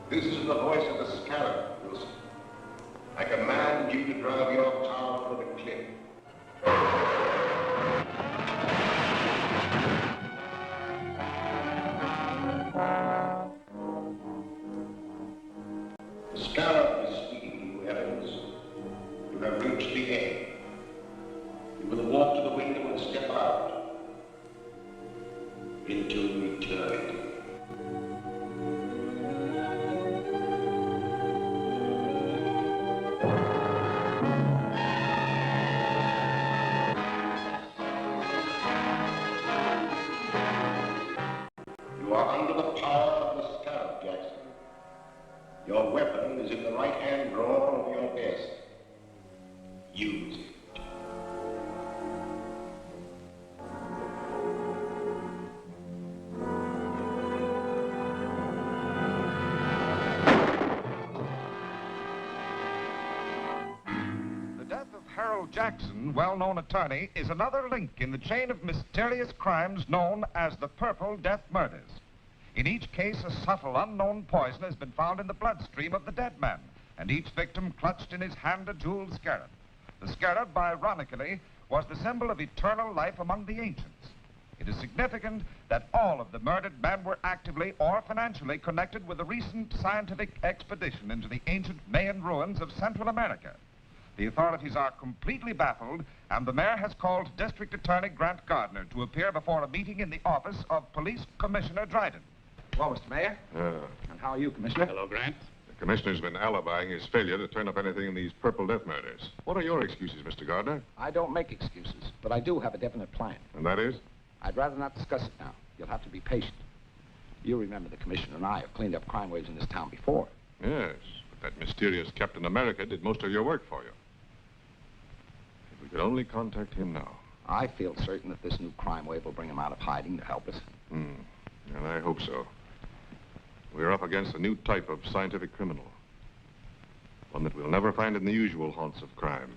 This is the voice of the Scarab, Wilson. I command you to drive your tower over the cliff. The Scarab is speaking to you, Evans. You have reached the end. You will walk to the window and step out into eternity. You are under the power of the Scarab, Jackson. Your weapon is in the right-hand drawer of your desk. Use it. The death of Harold Jackson, well-known attorney, is another link in the chain of mysterious crimes known as the Purple Death Murders. In each case, a subtle, unknown poison has been found in the bloodstream of the dead man, and each victim clutched in his hand a jeweled scarab. The scarab, ironically, was the symbol of eternal life among the ancients. It is significant that all of the murdered men were actively or financially connected with a recent scientific expedition into the ancient Mayan ruins of Central America. The authorities are completely baffled, and the mayor has called District Attorney Grant Gardner to appear before a meeting in the office of Police Commissioner Dryden. Well, Mr. Mayor. And how are you, Commissioner? Hello, Grant. The commissioner's been alibying his failure to turn up anything in these Purple Death Murders. What are your excuses, Mr. Gardner? I don't make excuses, but I do have a definite plan. And that is? I'd rather not discuss it now. You'll have to be patient. You remember the commissioner and I have cleaned up crime waves in this town before. Yes, but that mysterious Captain America did most of your work for you. If we could only contact him now. I feel certain that this new crime wave will bring him out of hiding to help us. And I hope so. We're up against a new type of scientific criminal. One that we'll never find in the usual haunts of crime.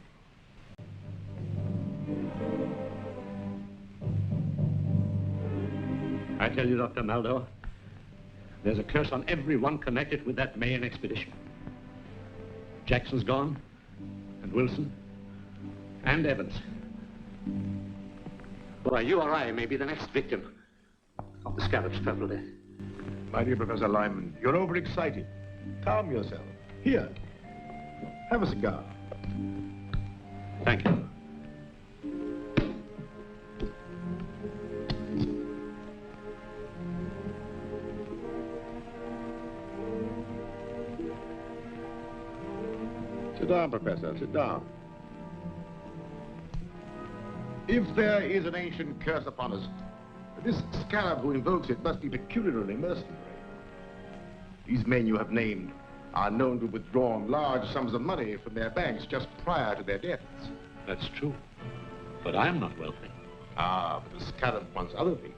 I tell you, Dr. Maldo, there's a curse on everyone connected with that Mayan expedition. Jackson's gone, and Wilson, and Evans. Why, you or I may be the next victim of the Scarab's Purple Death. My dear Professor Lyman, you're overexcited. Calm yourself. Here, have a cigar. Thank you. Sit down, Professor, sit down. If there is an ancient curse upon us, this Scarab who invokes it must be peculiarly mercenary. These men you have named are known to have withdrawn large sums of money from their banks just prior to their deaths. That's true. But I'm not wealthy. Ah, but the Scarab wants other things.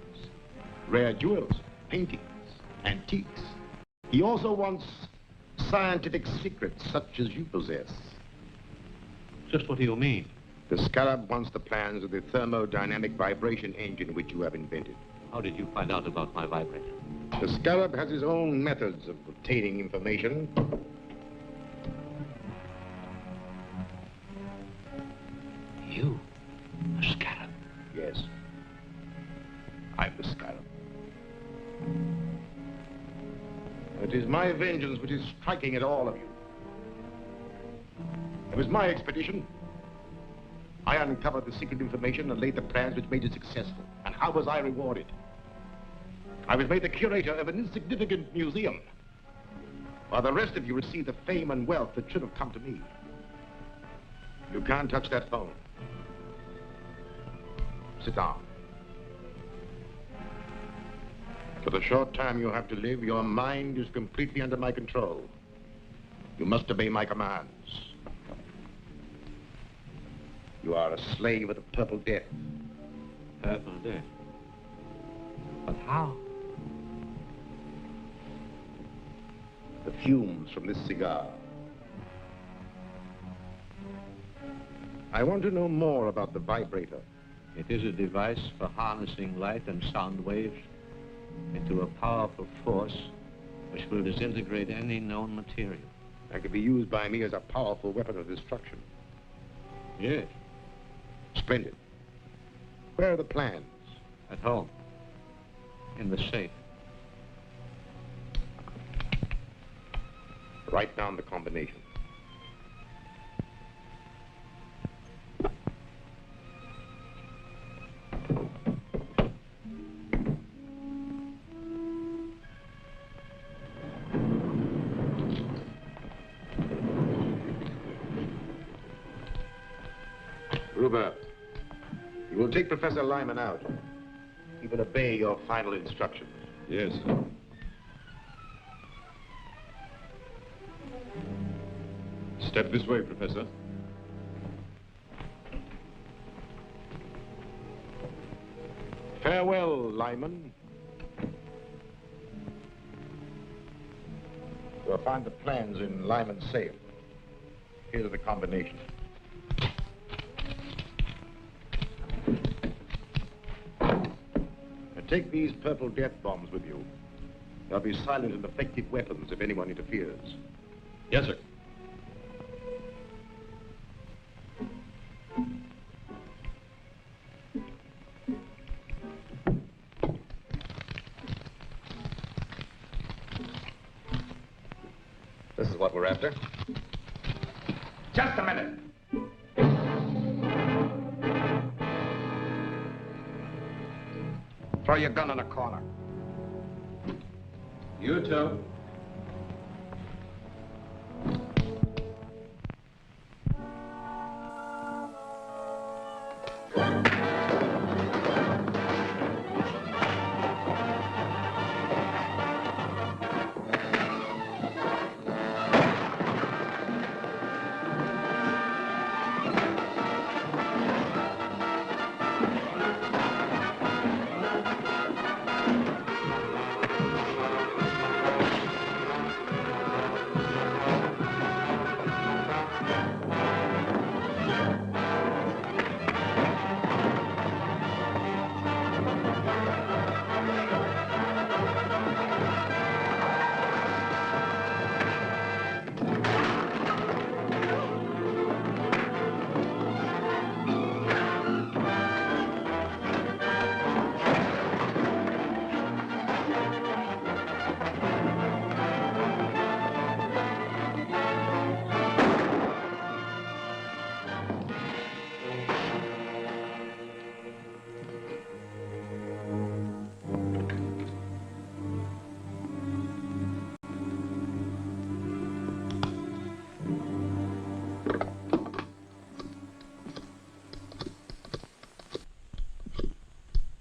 Rare jewels, paintings, antiques. He also wants scientific secrets such as you possess. Just what do you mean? The Scarab wants the plans of the thermodynamic vibration engine which you have invented. How did you find out about my vibrator? The Scarab has his own methods of obtaining information. You? The Scarab? Yes. I'm the Scarab. It is my vengeance which is striking at all of you. It was my expedition. I uncovered the secret information and laid the plans which made it successful. And how was I rewarded? I was made the curator of an insignificant museum, while the rest of you received the fame and wealth that should have come to me. You can't touch that phone. Sit down. For the short time you have to live, your mind is completely under my control. You must obey my commands. You are a slave of the Purple Death. Purple Death? But how? The fumes from this cigar. I want to know more about the vibrator. It is a device for harnessing light and sound waves into a powerful force which will disintegrate any known material. That could be used by me as a powerful weapon of destruction. Yes. Splendid. Where are the plans? At home. In the safe. Write down the combination. Gruber, you will take Professor Lyman out. He will obey your final instructions. Yes. Step this way, Professor. Farewell, Lyman. You'll find the plans in Lyman's safe. Here's the combination. And take these purple death bombs with you. They'll be silent and effective weapons if anyone interferes. Yes, sir. This is what we're after. Just a minute. Throw your gun in a corner. You too.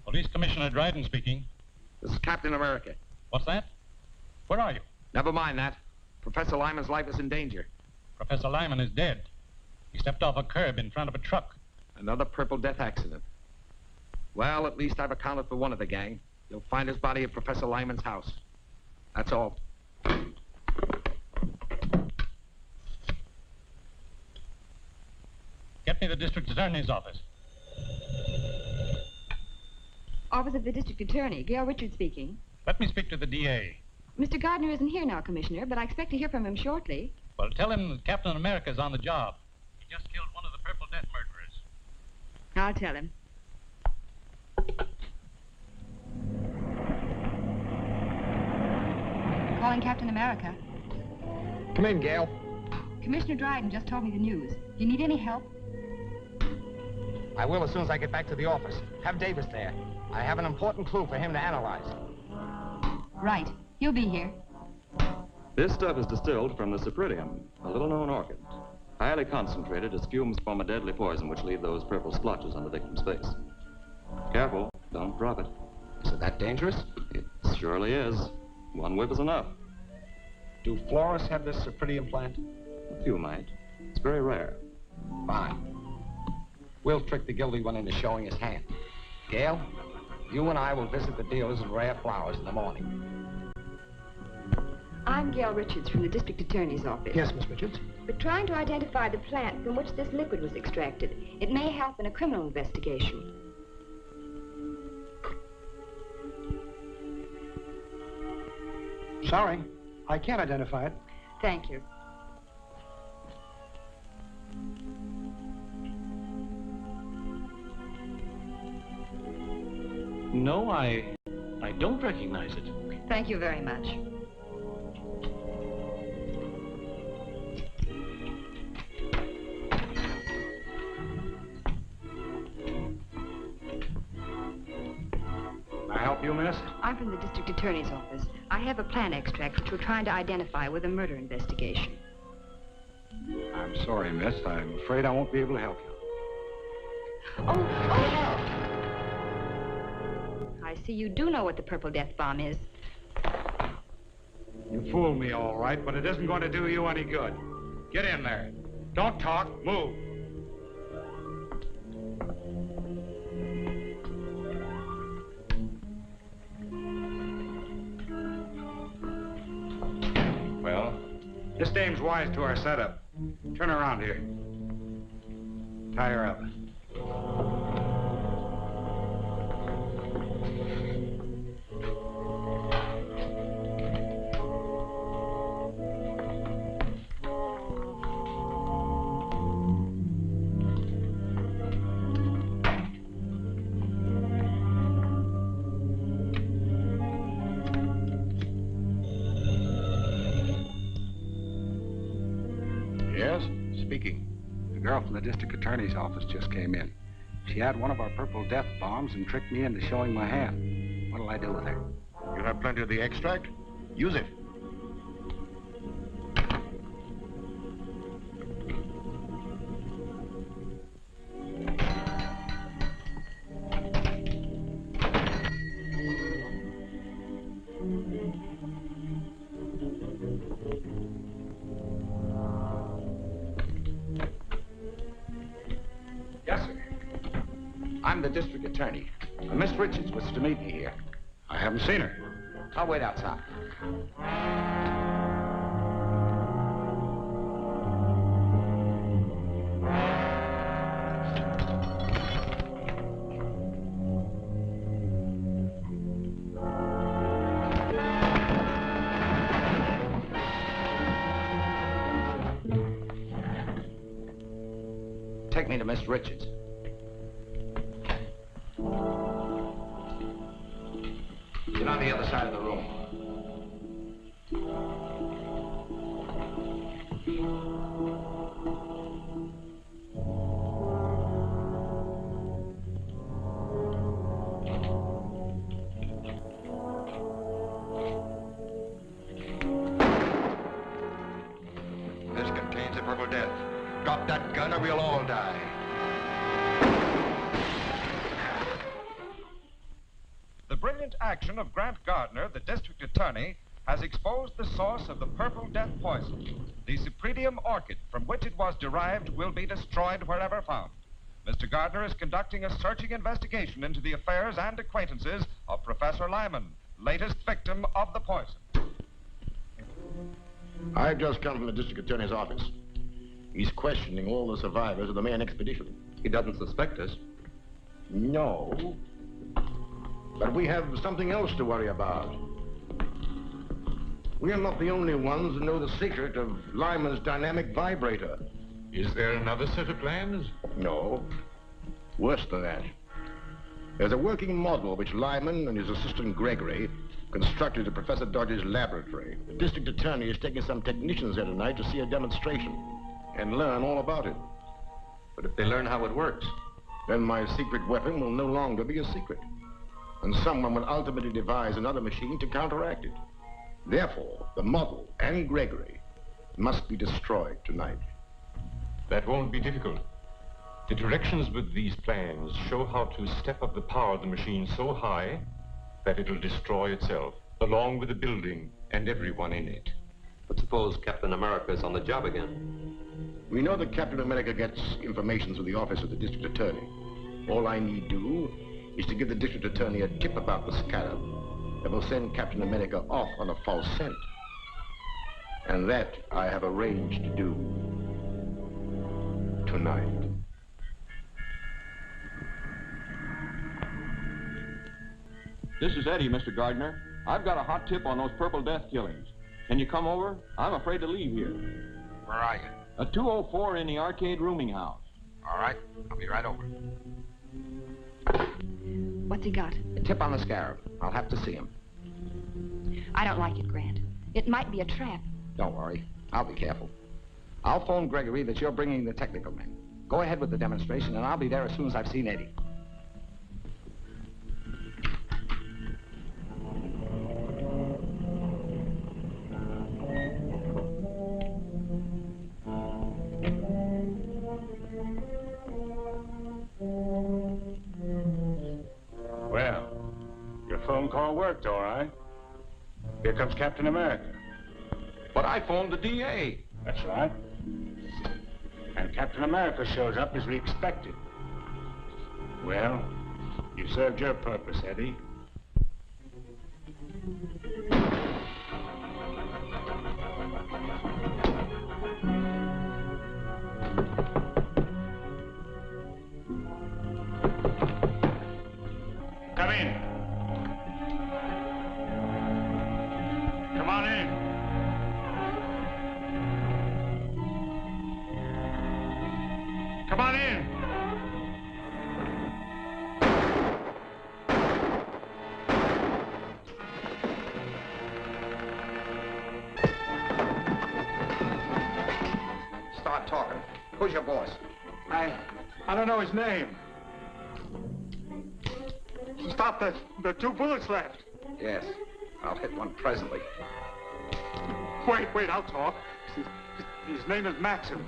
Police Commissioner Dryden speaking. This is Captain America. What's that? Where are you? Never mind that. Professor Lyman's life is in danger. Professor Lyman is dead. He stepped off a curb in front of a truck. Another Purple Death accident. Well, at least I've accounted for one of the gang. You'll find his body at Professor Lyman's house. That's all. Get me the district attorney's office. Office of the District Attorney, Gail Richards speaking. Let me speak to the DA. Mr. Gardner isn't here now, Commissioner, but I expect to hear from him shortly. Well, tell him that Captain America's on the job. He just killed one of the Purple Death murderers. I'll tell him. Calling Captain America. Come in, Gail. Commissioner Dryden just told me the news. Do you need any help? I will as soon as I get back to the office. Have Davis there. I have an important clue for him to analyze. Right. He'll be here. This stuff is distilled from the cypripedium, a little-known orchid. Highly concentrated as fumes form a deadly poison which leave those purple splotches on the victim's face. Careful, don't drop it. Is it that dangerous? It surely is. One whiff is enough. Do florists have this cypripedium plant? A few might. It's very rare. Fine. We'll trick the guilty one into showing his hand. Gail, you and I will visit the dealers in rare flowers in the morning. I'm Gail Richards from the District Attorney's office. Yes, Miss Richards. We're trying to identify the plant from which this liquid was extracted. It may help in a criminal investigation. Sorry. I can't identify it. Thank you. No, I don't recognize it. Thank you very much. Can I help you, miss? I'm from the district attorney's office. I have a plan extract which we're trying to identify with a murder investigation. I'm sorry, miss. I'm afraid I won't be able to help you. Oh! I see you do know what the Purple Death Bomb is. You fooled me, all right, but it isn't going to do you any good. Get in there. Don't talk. Move. Well, this dame's wise to our setup. Turn around here. Tie her up. Yes, speaking. The girl from the district attorney's office just came in. She had one of our Purple Death bombs and tricked me into showing my hand. What'll I do with her? You have plenty of the extract? Use it. Yes, sir. I'm the district attorney. Miss Richards was to meet me here. I haven't seen her. I'll wait outside. Take me to Miss Richards. Get on the other side of the room. This contains the Purple Death. Drop that gun or we'll all die. The brilliant action of Grant Gardner, the district attorney, has exposed the source of the Purple Death poison. The Cypripedium orchid from which it was derived will be destroyed wherever found. Mr. Gardner is conducting a searching investigation into the affairs and acquaintances of Professor Lyman, latest victim of the poison. I've just come from the district attorney's office. He's questioning all the survivors of the Mayan expedition. He doesn't suspect us. No. But we have something else to worry about. We are not the only ones who know the secret of Lyman's dynamic vibrator. Is there another set of plans? No. Worse than that. There's a working model which Lyman and his assistant Gregory constructed at Professor Dodge's laboratory. The district attorney is taking some technicians there tonight to see a demonstration and learn all about it. But if they learn how it works, then my secret weapon will no longer be a secret. And someone will ultimately devise another machine to counteract it. Therefore, the model and Gregory must be destroyed tonight. that won't be difficult. The directions with these plans show how to step up the power of the machine so high that it'll destroy itself, along with the building and everyone in it. But suppose Captain America's on the job again? We know that Captain America gets information through the office of the district attorney. All I need do is to give the district attorney a tip about the scarab that will send Captain America off on a false scent. And that I have arranged to do tonight. This is Eddie, Mr. Gardner. I've got a hot tip on those Purple Death killings. Can you come over? I'm afraid to leave here. Where are you? A 204 in the arcade rooming house. All right, I'll be right over. What's he got? A tip on the Scarab. I'll have to see him. I don't like it, Grant. It might be a trap. Don't worry. I'll be careful. I'll phone Gregory that you're bringing the technical men. Go ahead with the demonstration, and I'll be there as soon as I've seen Eddie. Well, your phone call worked, all right. Here comes Captain America. But I phoned the DA. That's right. And Captain America shows up as we expected. Well, you served your purpose, Eddie. Come in. Come on in. Come on in. Start talking. Who's your boss? I don't know his name. Stop the 2 bullets left. Yes. I'll hit one presently. Wait, I'll talk. His name is Maxim.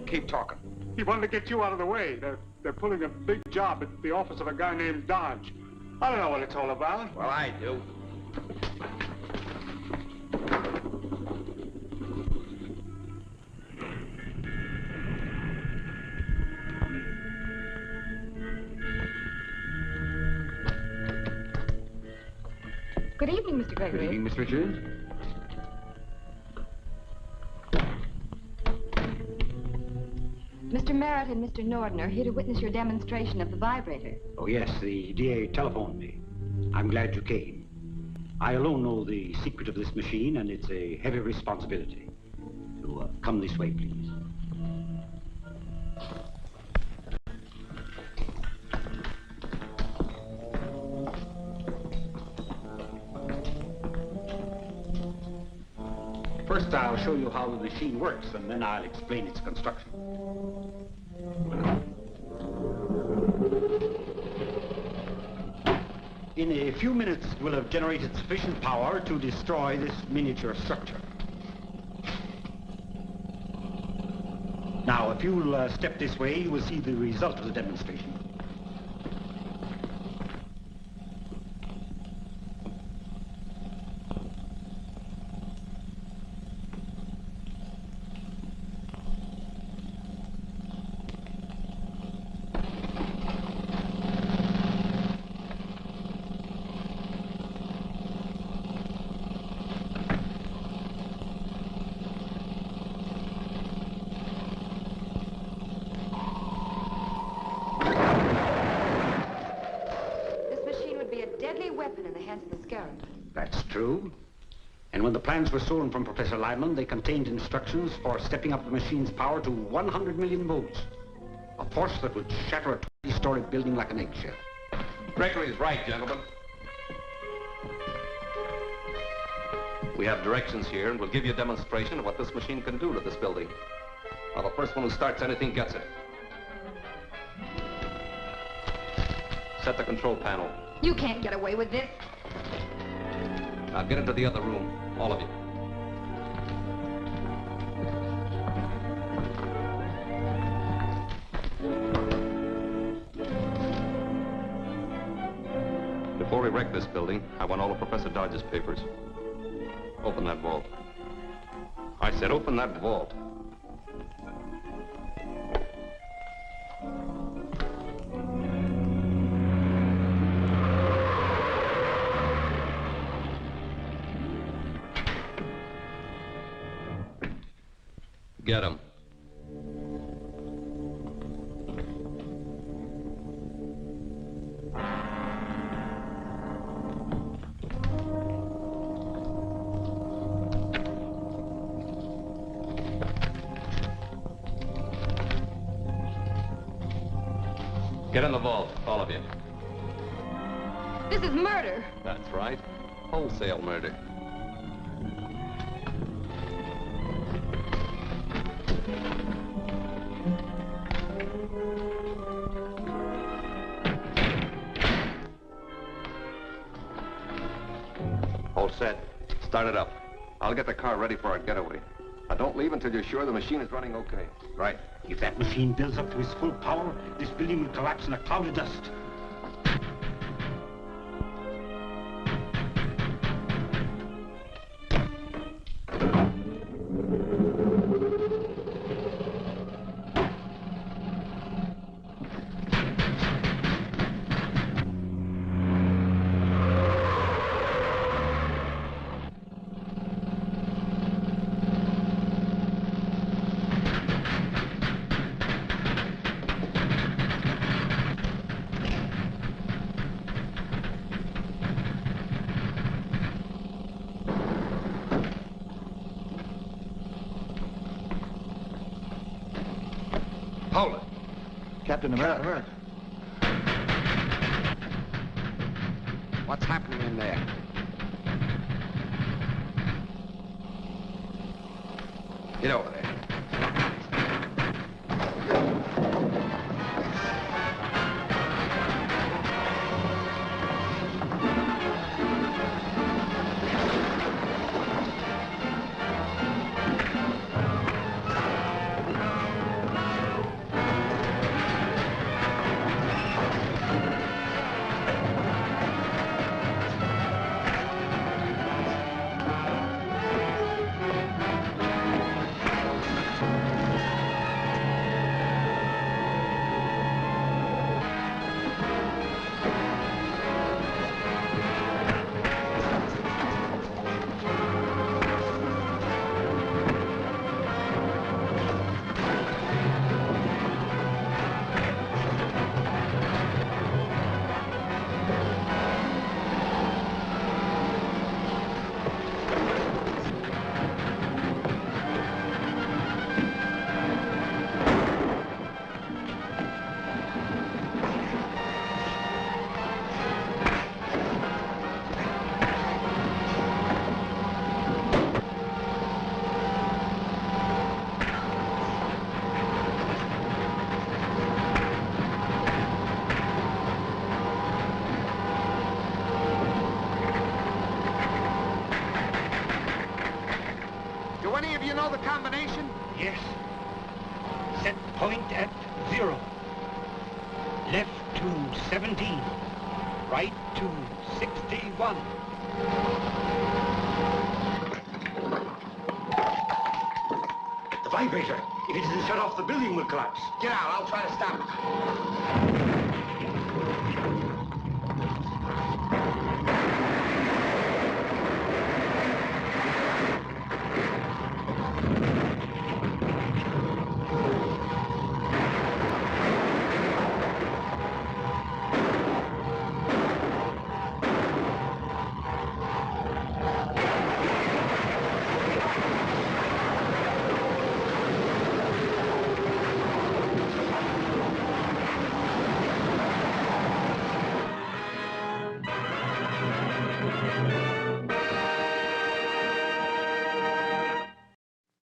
Keep talking. He wanted to get you out of the way. They're pulling a big job at the office of a guy named Dodge. I don't know what it's all about. Well, I do. Good evening, Mr. Gregory. Good evening, Miss Richards. Mr. Merritt and Mr. Norden are here to witness your demonstration of the vibrator. Oh, yes, the DA telephoned me. I'm glad you came. I alone know the secret of this machine, and it's a heavy responsibility. So, come this way, please. First, I'll show you how the machine works, and then I'll explain its construction. In a few minutes, we'll have generated sufficient power to destroy this miniature structure. Now, if you'll step this way, you will see the result of the demonstration. That's true. And when the plans were stolen from Professor Lyman, they contained instructions for stepping up the machine's power to 100 million volts. A force that would shatter a 20-story building like an eggshell. Gregory's right, gentlemen. We have directions here, and we'll give you a demonstration of what this machine can do to this building. Now, the first one who starts anything gets it. Set the control panel. You can't get away with this. Now, get into the other room, all of you. Before we wreck this building, I want all of Professor Dodge's papers. Open that vault. I said open that vault. Get him. Get in the vault, all of you. This is murder. That's right. Wholesale murder. All set. Start it up. I'll get the car ready for our getaway. Now, don't leave until you're sure the machine is running okay. Right. If that machine builds up to its full power, this building will collapse in a cloud of dust. Hold it. Captain America. What's happening in there? Get over there. Do any of you know the combination? Yes. Set point at 0. Left to 17. Right to 61. The vibrator. If it isn't shut off, the building will collapse. Get out. I'll try to stop it.